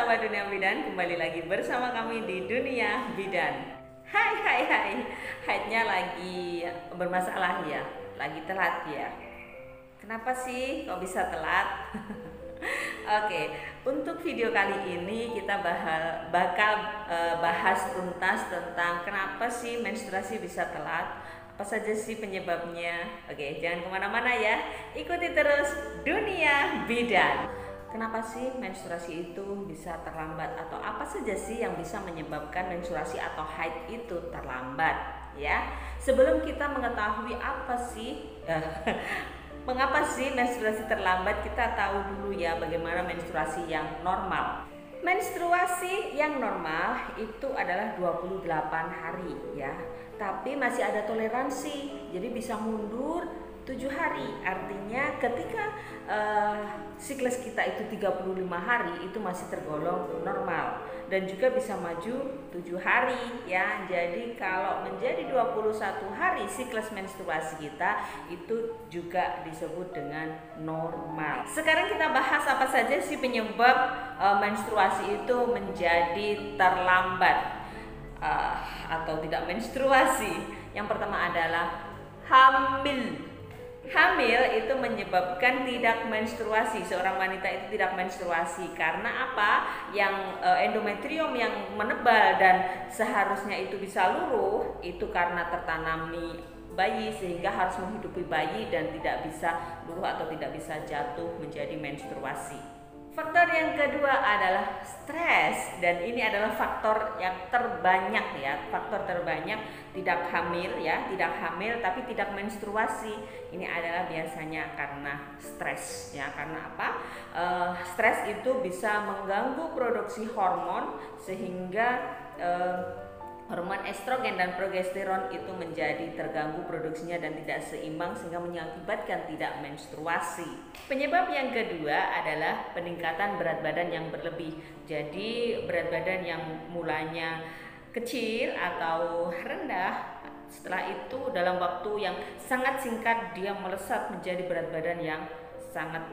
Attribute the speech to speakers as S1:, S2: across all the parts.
S1: sahabat Dunia Bidan, kembali lagi bersama kami di Dunia Bidan. Hai, haidnya lagi bermasalah ya, lagi telat ya. Kenapa sih kok bisa telat? Oke, untuk video kali ini kita bakal bahas tuntas tentang kenapa sih menstruasi bisa telat, apa saja sih penyebabnya. Oke, jangan kemana-mana ya, ikuti terus Dunia Bidan. Kenapa sih menstruasi itu bisa terlambat, atau apa saja sih yang bisa menyebabkan menstruasi atau haid itu terlambat ya? Sebelum kita mengetahui apa sih mengapa sih menstruasi terlambat, kita tahu dulu ya bagaimana menstruasi yang normal. Menstruasi yang normal itu adalah 28 hari ya. Tapi masih ada toleransi. Jadi bisa mundur 7 hari. Artinya ketika siklus kita itu 35 hari itu masih tergolong normal, dan juga bisa maju 7 hari ya. Jadi kalau menjadi 21 hari siklus menstruasi kita itu juga disebut dengan normal. Sekarang kita bahas apa saja sih penyebab menstruasi itu menjadi terlambat atau tidak menstruasi. Yang pertama adalah hamil. Hamil itu menyebabkan tidak menstruasi. Seorang wanita itu tidak menstruasi karena apa? Yang endometrium yang menebal dan seharusnya itu bisa luruh, itu karena tertanami bayi sehingga harus menghidupi bayi dan tidak bisa luruh atau tidak bisa jatuh menjadi menstruasi. Faktor yang kedua adalah stres, dan ini adalah faktor yang terbanyak ya, faktor terbanyak tidak hamil ya, tidak hamil tapi tidak menstruasi. Ini adalah biasanya karena stres ya. Karena apa? Stres itu bisa mengganggu produksi hormon sehingga hormon estrogen dan progesteron itu menjadi terganggu produksinya dan tidak seimbang sehingga mengakibatkan tidak menstruasi. Penyebab yang kedua adalah peningkatan berat badan yang berlebih. Jadi berat badan yang mulanya kecil atau rendah, setelah itu dalam waktu yang sangat singkat dia melesat menjadi berat badan yang sangat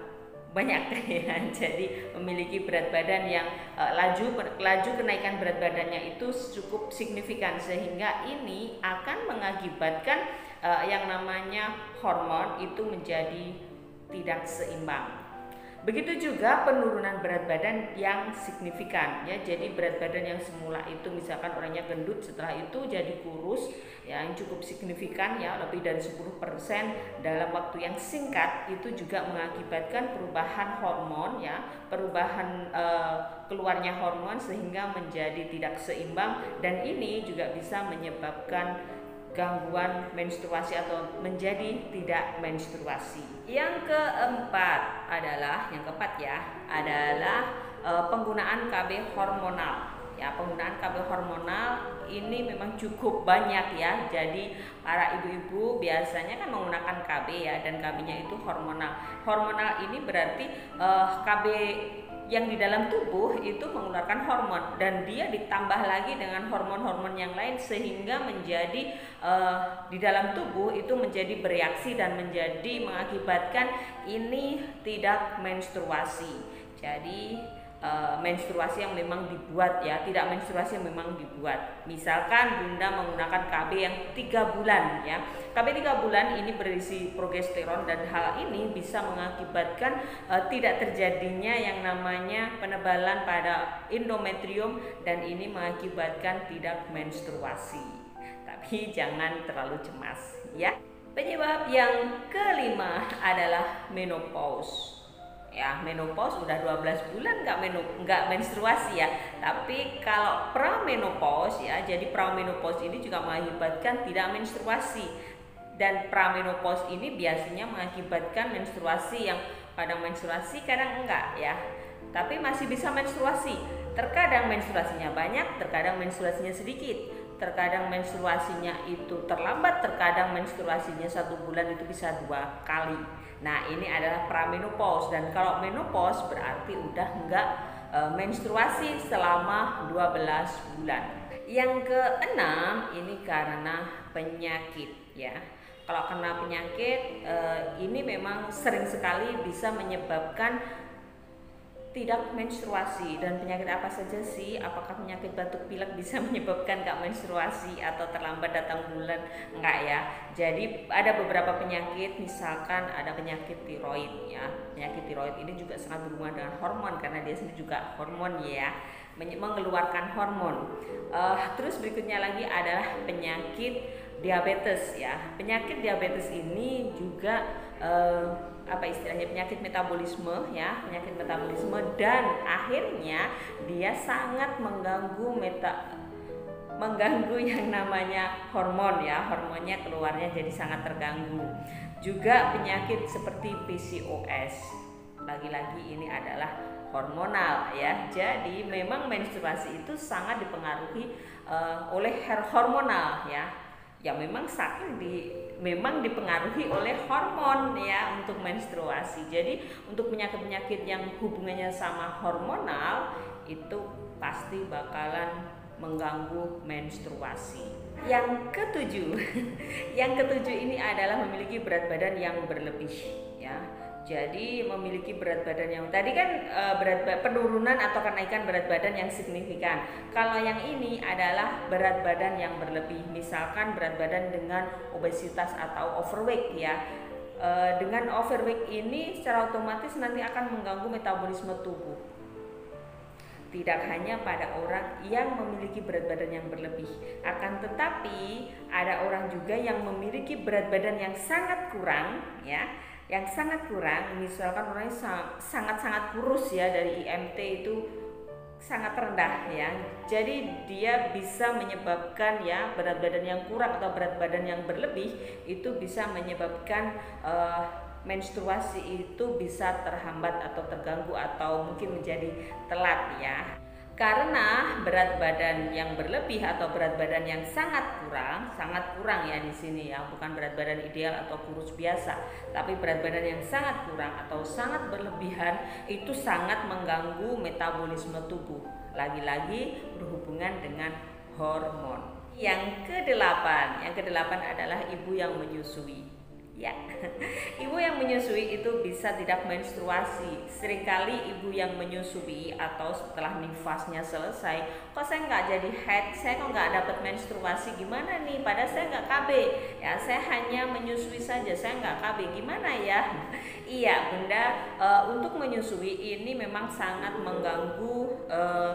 S1: banyak ya. Jadi memiliki berat badan yang laju kenaikan berat badannya itu cukup signifikan, sehingga ini akan mengakibatkan yang namanya hormon itu menjadi tidak seimbang. Begitu juga penurunan berat badan yang signifikan ya. Jadi berat badan yang semula itu misalkan orangnya gendut, setelah itu jadi kurus ya, yang cukup signifikan ya, lebih dari 10% dalam waktu yang singkat, itu juga mengakibatkan perubahan hormon ya, perubahan keluarnya hormon sehingga menjadi tidak seimbang, dan ini juga bisa menyebabkan gangguan menstruasi atau menjadi tidak menstruasi. Yang keempat adalah penggunaan KB hormonal. Ya, penggunaan KB hormonal ini memang cukup banyak ya. Jadi para ibu-ibu biasanya kan menggunakan KB ya, dan KB-nya itu hormonal. Hormonal ini berarti KB yang di dalam tubuh itu mengeluarkan hormon, dan dia ditambah lagi dengan hormon-hormon yang lain sehingga menjadi di dalam tubuh itu menjadi bereaksi dan menjadi mengakibatkan ini tidak menstruasi. Jadi menstruasi yang memang dibuat ya, tidak menstruasi yang memang dibuat. Misalkan Bunda menggunakan KB yang 3 bulan ya. KB 3 bulan ini berisi progesteron, dan hal ini bisa mengakibatkan tidak terjadinya yang namanya penebalan pada endometrium, dan ini mengakibatkan tidak menstruasi. Tapi jangan terlalu cemas ya. Penyebab yang kelima adalah menopause. Ya, menopause udah 12 bulan nggak menstruasi ya. Tapi kalau pramenopause ya, jadi pramenopause ini juga mengakibatkan tidak menstruasi, dan pramenopause ini biasanya mengakibatkan menstruasi yang kadang menstruasi kadang enggak ya, tapi masih bisa menstruasi. Terkadang menstruasinya banyak, terkadang menstruasinya sedikit, terkadang menstruasinya itu terlambat, terkadang menstruasinya 1 bulan itu bisa 2 kali. Nah, ini adalah pramenopause, dan kalau menopause berarti udah enggak menstruasi selama 12 bulan. Yang keenam ini karena penyakit ya. Kalau kena penyakit ini memang sering sekali bisa menyebabkan tidak menstruasi. Dan penyakit apa saja sih? Apakah penyakit batuk pilek bisa menyebabkan gak menstruasi atau terlambat datang bulan? Enggak ya. Jadi ada beberapa penyakit, misalkan ada penyakit tiroid ya. Penyakit tiroid ini juga sangat berhubungan dengan hormon karena dia sendiri juga hormon ya, mengeluarkan hormon. Terus berikutnya lagi adalah penyakit diabetes ya. Penyakit diabetes ini juga apa istilahnya, penyakit metabolisme ya, penyakit metabolisme, dan akhirnya dia sangat mengganggu yang namanya hormon ya, hormonnya keluarnya jadi sangat terganggu. Juga penyakit seperti PCOS, lagi-lagi ini adalah hormonal ya. Jadi memang menstruasi itu sangat dipengaruhi oleh hormonal ya. Ya memang memang dipengaruhi oleh hormon ya untuk menstruasi. Jadi untuk penyakit-penyakit yang hubungannya sama hormonal itu pasti bakalan mengganggu menstruasi. Yang ketujuh, yang ketujuh ini adalah memiliki berat badan yang berlebih ya. Jadi memiliki berat badan yang tadi kan penurunan atau kenaikan berat badan yang signifikan. Kalau yang ini adalah berat badan yang berlebih, misalkan berat badan dengan obesitas atau overweight ya. Dengan overweight ini secara otomatis nanti akan mengganggu metabolisme tubuh. Tidak hanya pada orang yang memiliki berat badan yang berlebih, akan tetapi ada orang juga yang memiliki berat badan yang sangat kurang ya. Yang sangat kurang, misalkan orangnya sangat kurus ya, dari IMT itu sangat rendah ya. Jadi dia bisa menyebabkan ya berat badan yang kurang atau berat badan yang berlebih itu bisa menyebabkan menstruasi itu bisa terhambat atau terganggu atau mungkin menjadi telat ya. Karena berat badan yang berlebih atau berat badan yang sangat kurang ya di sini ya, bukan berat badan ideal atau kurus biasa, tapi berat badan yang sangat kurang atau sangat berlebihan itu sangat mengganggu metabolisme tubuh. Lagi-lagi berhubungan dengan hormon. Yang kedelapan adalah ibu yang menyusui. Ya, ibu yang menyusui itu bisa tidak menstruasi. Seringkali ibu yang menyusui atau setelah nifasnya selesai, kok saya nggak jadi haid, saya kok nggak dapat menstruasi, gimana nih? Padahal saya nggak KB, ya saya hanya menyusui saja, saya nggak KB, gimana ya? Iya bunda, untuk menyusui ini memang sangat mengganggu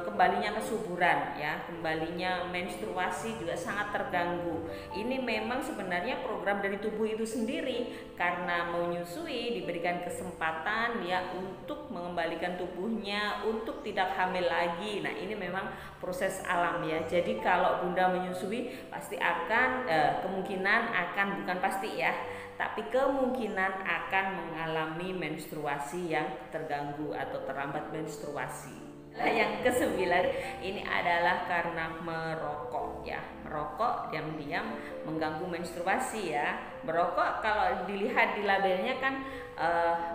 S1: kembalinya kesuburan ya, kembalinya menstruasi juga sangat terganggu. Ini memang sebenarnya program dari tubuh itu sendiri. Karena menyusui diberikan kesempatan ya untuk mengembalikan tubuhnya untuk tidak hamil lagi. Nah ini memang proses alam ya. Jadi kalau bunda menyusui pasti akan bukan pasti ya, tapi kemungkinan akan mengalami menstruasi yang terganggu atau terlambat menstruasi. Yang kesembilan ini adalah karena merokok ya. Merokok diam-diam mengganggu menstruasi ya. Merokok kalau dilihat di labelnya kan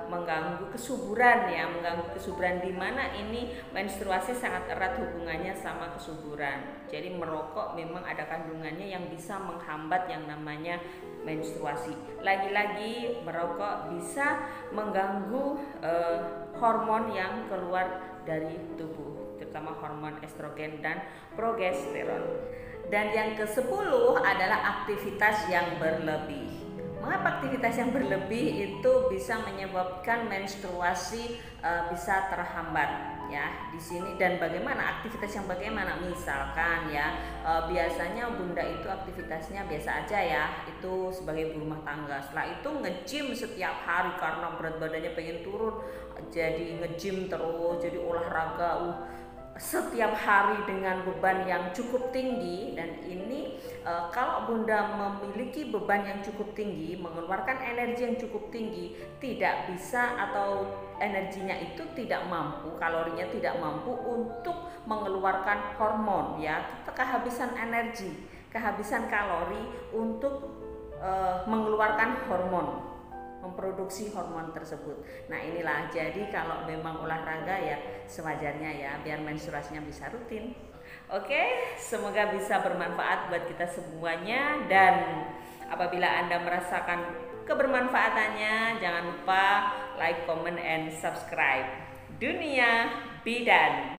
S1: mengganggu kesuburan ya, mengganggu kesuburan, di mana ini menstruasi sangat erat hubungannya sama kesuburan. Jadi merokok memang ada kandungannya yang bisa menghambat yang namanya menstruasi. Lagi-lagi merokok bisa mengganggu hormon yang keluar dari tubuh, terutama hormon estrogen dan progesteron. Dan yang ke-10 adalah aktivitas yang berlebih. Mengapa aktivitas yang berlebih itu bisa menyebabkan menstruasi bisa terhambat ya di sini, dan bagaimana aktivitas yang bagaimana? Misalkan ya biasanya bunda itu aktivitasnya biasa aja ya, itu sebagai ibu rumah tangga. Setelah itu nge-gym setiap hari karena berat badannya pengen turun, jadi nge-gym terus, jadi olahraga setiap hari dengan beban yang cukup tinggi. Dan ini kalau bunda memiliki beban yang cukup tinggi, mengeluarkan energi yang cukup tinggi, tidak bisa atau energinya itu tidak mampu, kalorinya tidak mampu untuk mengeluarkan hormon ya, kehabisan energi, kehabisan kalori untuk mengeluarkan hormon, memproduksi hormon tersebut. Nah inilah, jadi kalau memang olahraga ya sewajarnya ya, biar menstruasinya bisa rutin. Oke, semoga bisa bermanfaat buat kita semuanya, dan apabila Anda merasakan kebermanfaatannya, jangan lupa like, comment, and subscribe. dunia bidan.